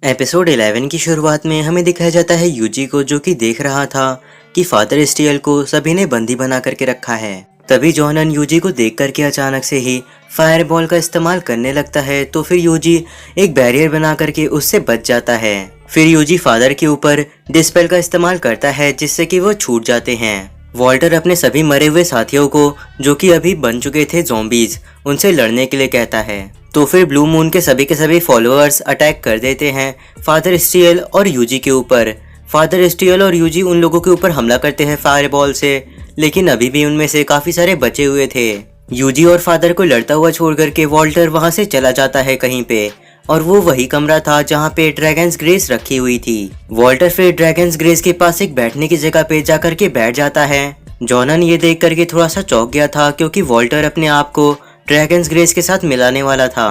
Episode 11 की शुरुआत में हमें दिखाया जाता है यूजी को, जो कि देख रहा था कि फादर स्टील को सभी ने बंदी बना करके रखा है। तभी जॉनन यूजी को देख करके अचानक से ही फायर बॉल का इस्तेमाल करने लगता है, तो फिर यूजी एक बैरियर बना करके उससे बच जाता है। फिर यूजी फादर के ऊपर डिस्पेल का इस्तेमाल करता है, जिससे कि वो छूट जाते हैं। वॉल्टर अपने सभी मरे हुए साथियों को, जो कि अभी बन चुके थे ज़ॉम्बीज, उनसे लड़ने के लिए कहता है। तो फिर ब्लू मून के सभी फॉलोअर्स अटैक कर देते हैं फादर स्टील और यूजी के ऊपर। फादर स्टील और यूजी उन लोगों के ऊपर हमला करते हैं फायर बॉल से, लेकिन अभी भी उनमें से काफी सारे बचे हुए थे। यूजी और फादर को लड़ता हुआ छोड़ करके वॉल्टर वहां से चला जाता है कहीं पे, और वो वही कमरा था जहाँ पे ड्रैगन्स ग्रेस रखी हुई थी। वॉल्टर फिर ड्रैगन्स ग्रेस के पास एक बैठने की जगह पे जा करके बैठ जाता है। जॉनन ये देख करके थोड़ा सा चौंक गया था, क्योंकि वॉल्टर अपने आप को ड्रैगन्स ग्रेस के साथ मिलाने वाला था।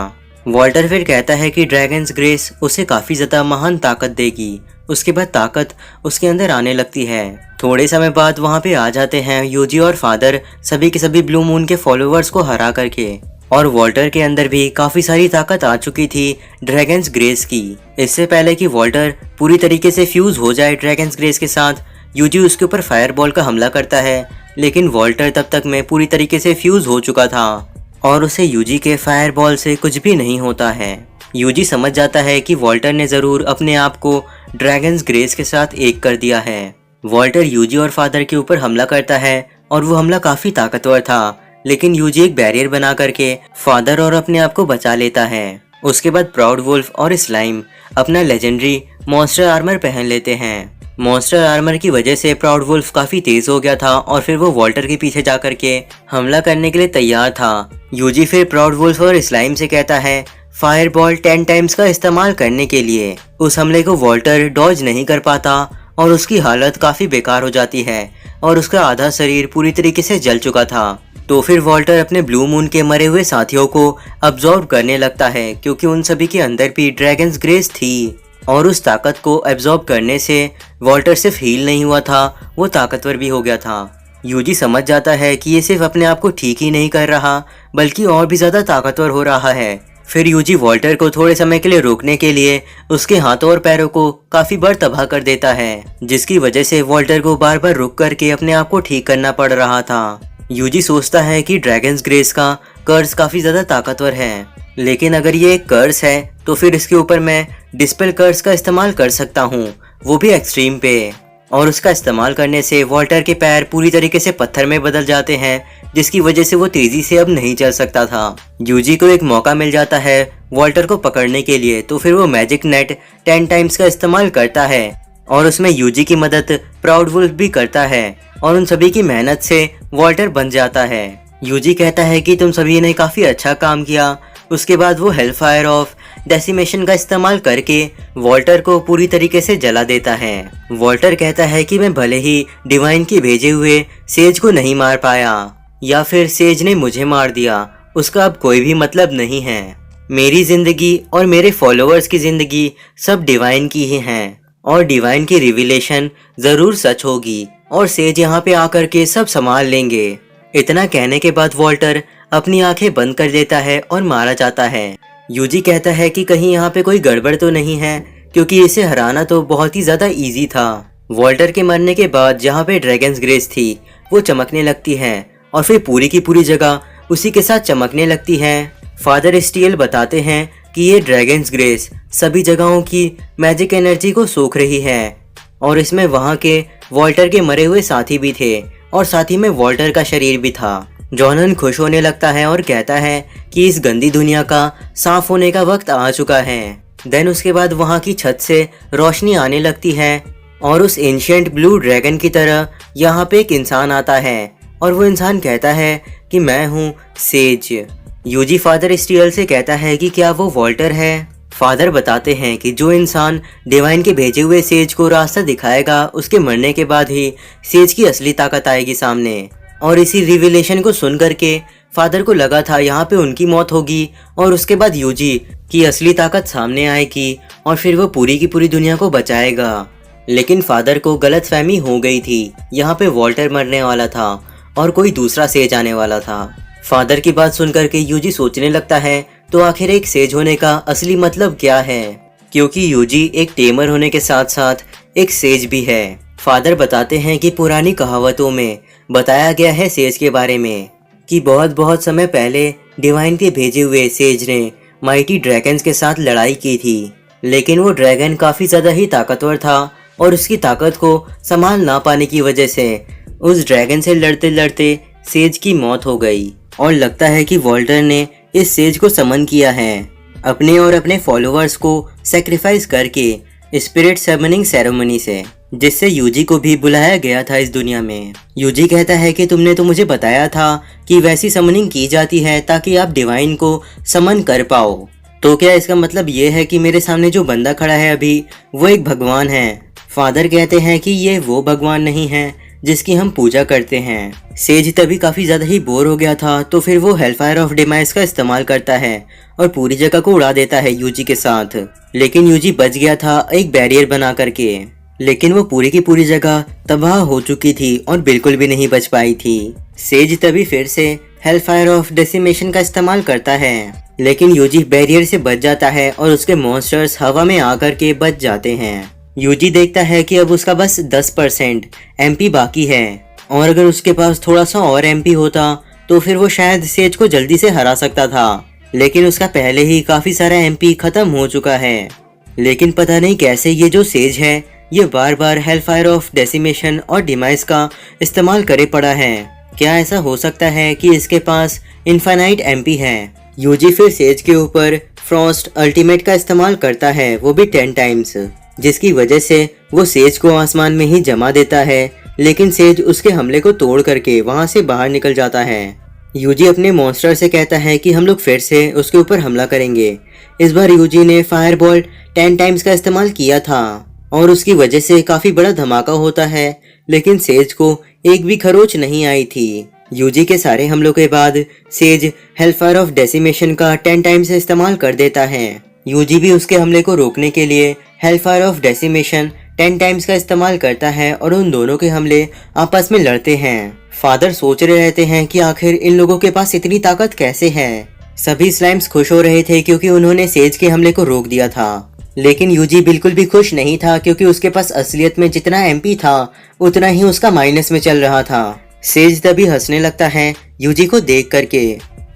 वॉल्टर फिर कहता है कि ड्रैगन्स ग्रेस उसे काफी ज्यादा महान ताकत देगी। उसके बाद ताकत उसके अंदर आने लगती है। थोड़े समय बाद वहाँ पे आ जाते हैं यूजी और फादर सभी के सभी ब्लू मून के फॉलोअर्स को हरा करके, और वॉल्टर के अंदर भी काफी सारी ताकत आ चुकी थी ड्रैगन्स ग्रेस की। इससे पहले कि वॉल्टर पूरी तरीके से फ्यूज हो जाए ड्रैगन्स ग्रेस के साथ, यूजी उसके ऊपर फायर बॉल का हमला करता है, लेकिन वॉल्टर तब तक में पूरी तरीके से फ्यूज हो चुका था और उसे यूजी के फायर बॉल से कुछ भी नहीं होता है। यूजी समझ जाता है कि वॉल्टर ने जरूर अपने आप को ड्रैगन्स ग्रेस के साथ एक कर दिया है। वॉल्टर यूजी और फादर के ऊपर हमला करता है, और वो हमला काफी ताकतवर था, लेकिन यूजी एक बैरियर बना करके फादर और अपने आप को बचा लेता है। उसके बाद प्राउड वुल्फ और स्लाइम अपना लेजेंडरी मॉन्स्टर आर्मर पहन लेते हैं। मॉन्स्टर आर्मर की वजह से प्राउड वुल्फ काफी तेज हो गया था, और फिर वो वॉल्टर के पीछे जा करके हमला करने के लिए तैयार था। यूजी फिर प्राउड वुल्फ और स्लाइम से कहता है फायर बॉल 10 टाइम्स का इस्तेमाल करने के लिए। उस हमले को वॉल्टर डॉज नहीं कर पाता, और उसकी हालत काफी बेकार हो जाती है, और उसका आधा शरीर पूरी तरीके से जल चुका था। तो फिर वॉल्टर अपने ब्लू मून के मरे हुए साथियों को अब्सॉर्ब करने लगता है, क्योंकि उन सभी के अंदर भी ड्रैगन्स ग्रेस थी, और उस ताकत को एब्जॉर्ब करने से वॉल्टर सिर्फ हील नहीं हुआ था, वो ताकतवर भी हो गया था। यूजी समझ जाता है कि ये सिर्फ अपने आप को ठीक ही नहीं कर रहा, बल्कि और भी ज्यादा ताकतवर हो रहा है। फिर यूजी वॉल्टर को थोड़े समय के लिए रोकने के लिए उसके हाथों और पैरों को काफी बार तबाह कर देता है, जिसकी वजह से वॉल्टर को बार बार रुक करके अपने आप को ठीक करना पड़ रहा था। यूजी सोचता है कि ड्रैगन्स ग्रेस का कर्स काफी ज्यादा ताकतवर है, लेकिन अगर ये एक कर्स है तो फिर इसके ऊपर मैं डिस्पेल कर्स का इस्तेमाल कर सकता हूँ, वो भी एक्सट्रीम पे। और उसका इस्तेमाल करने से वॉल्टर के पैर पूरी तरीके से पत्थर में बदल जाते हैं, जिसकी वजह से वो तेजी से अब नहीं चल सकता था। यूजी को एक मौका मिल जाता है वॉल्टर को पकड़ने के लिए, तो फिर वो मैजिक नेट 10 टाइम्स का इस्तेमाल करता है, और उसमें यूजी की मदद प्राउड वुल्फ भी करता है, और उन सभी की मेहनत से वॉल्टर बन जाता है। यूजी कहता है कि तुम सभी ने काफी अच्छा काम किया। उसके बाद वो हेलफायर ऑफ डेसिमेशन का इस्तेमाल करके वॉल्टर को पूरी तरीके से जला देता है। वॉल्टर कहता है कि मैं भले ही डिवाइन के भेजे हुए सेज को नहीं मार पाया, या फिर सेज ने मुझे मार दिया, उसका अब कोई भी मतलब नहीं है। मेरी जिंदगी और मेरे फॉलोअर्स की जिंदगी सब डिवाइन की ही है, और डिवाइन की रिविलेशन जरूर सच होगी, और सेज यहाँ पे आकर के सब संभाल लेंगे। इतना कहने के बाद वॉल्टर अपनी आंखें बंद कर देता है और मारा जाता है। यूजी कहता है कि कहीं यहाँ पे कोई गड़बड़ तो नहीं है, क्योंकि इसे हराना तो बहुत ही ज्यादा इजी था। वॉल्टर के मरने के बाद जहाँ पे ड्रैगन्स ग्रेस थी वो चमकने लगती है, और फिर पूरी की पूरी जगह उसी के साथ चमकने लगती है। फादर स्टील बताते हैं कि ये ड्रैगन्स ग्रेस सभी जगहों की मैजिक एनर्जी को सोख रही है, और इसमें वहाँ के वॉल्टर के मरे हुए साथी भी थे, और साथ ही में वॉल्टर का शरीर भी था। जॉनन खुश होने लगता है और कहता है कि इस गंदी दुनिया का साफ होने का वक्त आ चुका है। देन उसके बाद वहाँ की छत से रोशनी आने लगती है, और उस एंशिएंट ब्लू ड्रैगन की तरह यहाँ पे एक इंसान आता है, और वो इंसान कहता है कि मैं हूँ सेज। यूजी फादर स्टील से कहता है कि क्या वो वॉल्टर है। फादर बताते हैं कि जो इंसान डिवाइन के भेजे हुए सेज को रास्ता दिखाएगा, उसके मरने के बाद ही सेज की असली ताकत आएगी सामने। और इसी रिविलेशन को सुन करके फादर को लगा था यहाँ पे उनकी मौत होगी, और उसके बाद यूजी की असली ताकत सामने आएगी, और फिर वो पूरी की पूरी दुनिया को बचाएगा। लेकिन फादर को गलतफहमी हो गई थी, यहाँ पे वॉल्टर मरने वाला था और कोई दूसरा सेज आने वाला था। फादर की बात सुनकर के यूजी सोचने लगता है तो आखिर एक सेज होने का असली मतलब क्या है। क्योंकि यूजी एक टेमर होने के साथ साथ एक सेज भी है। फादर बताते हैं कि पुरानी कहावतों में बताया गया है सेज के बारे में कि बहुत बहुत समय पहले डिवाइन के भेजे हुए सेज ने माइटी ड्रैगन्स के साथ लड़ाई की थी, लेकिन वो ड्रैगन काफ़ी ज़्यादा ही ताकतवर था और उसकी ताकत को संभाल ना पाने की वजह से उस ड्रैगन से लड़ते लड़ते सेज की मौत हो गई। और लगता है कि वॉल्टर ने इस सेज को समन किया है अपने और अपने फॉलोअर्स को सेक्रीफाइस करके स्पिरिट समनिंग सेरेमनी से, जिससे यूजी को भी बुलाया गया था इस दुनिया में। यूजी कहता है कि तुमने तो मुझे बताया था कि वैसी समनिंग की जाती है ताकि आप डिवाइन को समन कर पाओ, तो क्या इसका मतलब ये है कि मेरे सामने जो बंदा खड़ा है अभी वो एक भगवान है? फादर कहते हैं कि ये वो भगवान नहीं है जिसकी हम पूजा करते हैं। सेज तभी काफी ज्यादा ही बोर हो गया था, तो फिर वो हेलफायर ऑफ डिमाइस का इस्तेमाल करता है और पूरी जगह को उड़ा देता है यूजी के साथ। लेकिन यूजी बच गया था एक बैरियर बना करके, लेकिन वो पूरी की पूरी जगह तबाह हो चुकी थी और बिल्कुल भी नहीं बच पाई थी। सेज तभी फिर से हेलफायर ऑफ डेसिमेशन का इस्तेमाल करता है, लेकिन यूजी बैरियर से बच जाता है और उसके मॉन्स्टर्स हवा में आकर के बच जाते हैं। यूजी देखता है कि अब उसका बस 10% एमपी बाकी है और अगर उसके पास थोड़ा सा और एमपी होता तो फिर वो शायद सेज को जल्दी से हरा सकता था, लेकिन उसका पहले ही काफी सारा एमपी खत्म हो चुका है। लेकिन पता नहीं कैसे ये जो सेज है ये बार बार हेलफायर ऑफ डेसिमेशन और डिमाइस का इस्तेमाल करे पड़ा है। क्या ऐसा हो सकता है कि इसके पास इनफाइनाइट एमपी है? यूजी फिर सेज के ऊपर फ्रॉस्ट अल्टीमेट का इस्तेमाल करता है, वो भी 10 टाइम्स, जिसकी वजह से वो सेज को आसमान में ही जमा देता है, लेकिन सेज उसके हमले को तोड़ करके वहां से बाहर निकल जाता है। यूजी अपने मॉन्स्टर से कहता है कि हम लोग फिर से उसके ऊपर हमला करेंगे। इस बार यूजी ने फायरबॉल 10 टाइम्स का इस्तेमाल किया था और उसकी वजह से काफी बड़ा धमाका होता है, लेकिन सेज को एक भी खरोच नहीं आई थी। यूजी के सारे हमलों के बाद सेज हेलफायर ऑफ डेसिमेशन का 10 टाइम्स इस्तेमाल कर देता है। यूजी भी उसके हमले को रोकने के लिए हेलफायर ऑफ डेसिमेशन 10 टाइम्स का इस्तेमाल करता है और उन दोनों के हमले आपस में लड़ते हैं। फादर सोच रहे रहते हैं कि आखिर इन लोगों के पास इतनी ताकत कैसे है। सभी स्लाइम्स खुश हो रहे थे क्योंकि उन्होंने सेज के हमले को रोक दिया था, लेकिन यूजी बिल्कुल भी खुश नहीं था क्योंकि उसके पास असलियत में जितना एमपी था उतना ही उसका माइनस में चल रहा था। सेज तभी हंसने लगता है यूजी को देख करके।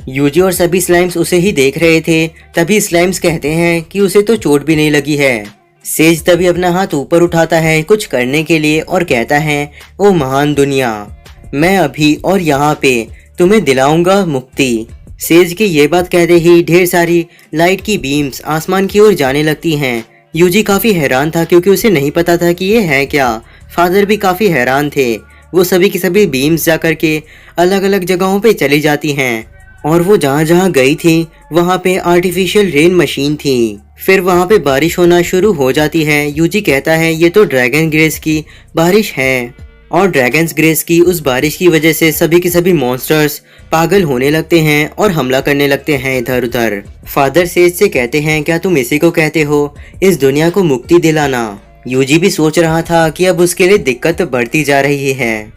यूजी और सभी स्लाइम्स उसे ही देख रहे थे, तभी स्लाइम्स कहते हैं कि उसे तो चोट भी नहीं लगी है। सेज तभी अपना हाथ ऊपर उठाता है कुछ करने के लिए और कहता है, ओ महान दुनिया, मैं अभी और यहाँ पे तुम्हें दिलाऊंगा मुक्ति। सेज की ये बात कहते ही ढेर सारी लाइट की बीम्स आसमान की ओर जाने लगती हैं। यूजी काफी हैरान था क्योंकि उसे नहीं पता था कि ये है क्या। फादर भी काफी हैरान थे। वो सभी की सभी बीम्स जा करके अलग अलग जगहों पे चली जाती हैं और वो जहाँ जहाँ गई थी वहाँ पे आर्टिफिशियल रेन मशीन थी। फिर वहाँ पे बारिश होना शुरू हो जाती है। यूजी कहता है ये तो ड्रैगन ग्रेस की बारिश है और ड्रैगन्स ग्रेस की उस बारिश की वजह से सभी के सभी मॉन्स्टर्स पागल होने लगते हैं और हमला करने लगते हैं इधर उधर। फादर सेज से कहते हैं क्या तुम इसी को कहते हो इस दुनिया को मुक्ति दिलाना? यूजी भी सोच रहा था कि अब उसके लिए दिक्कत बढ़ती जा रही है।